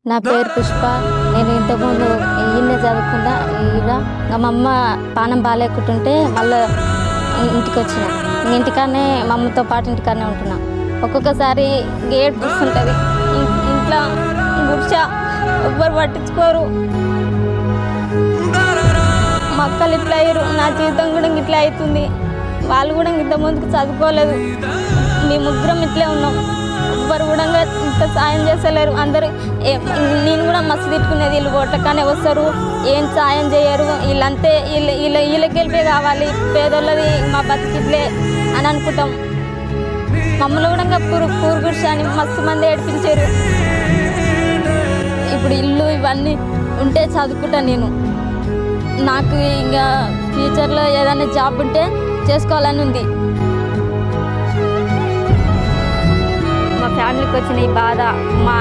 నా పేరు పుష్ప. నేను ఇంతకుముందు ఈయన్నే చదువుకున్నా. ఈడ మా అమ్మ పానం బాగాలేకుంటుంటే మళ్ళీ ఇంటికి వచ్చిన. ఇంటికాడనే మా అమ్మతో పాటు ఇంటికాడనే ఉంటున్నా. ఒక్కొక్కసారి గేట్ కూర్చుంటుంది ఇంట్లో గుడ్చ, ఎవ్వరు పట్టించుకోరు. మా అక్కలు ఇట్లా అయ్యారు, నా జీవితం కూడా ఇట్లా అవుతుంది. వాళ్ళు కూడా ఇంత ముందుకు చదువుకోలేదు. మీ ముగ్గురం ఇట్లే ఉన్నాం. ఎవ్వరు కూడా ఇంత సాయం చేస్తలేరు. అందరు నేను కూడా మస్తు తిట్టుకునేది, వీళ్ళు కొట్టగానే వస్తారు, ఏం సాయం చేయరు, వీళ్ళంతే, వీళ్ళకి గెలిపే కావాలి, పేదోళ్ళది మా బతికిట్లే అని అనుకుంటాం. మమ్మల్ని కూడా పూరుగుడిస అని మస్తు మంది ఏడిపించారు. ఇప్పుడు ఇల్లు ఇవన్నీ ఉంటే చదువుకుంటా. నేను నాకు ఇంకా ఫ్యూచర్లో ఏదైనా జాబ్ ఉంటే చేసుకోవాలని ఉంది. మా ఫ్యామిలీకి వచ్చిన ఈ బాధ మా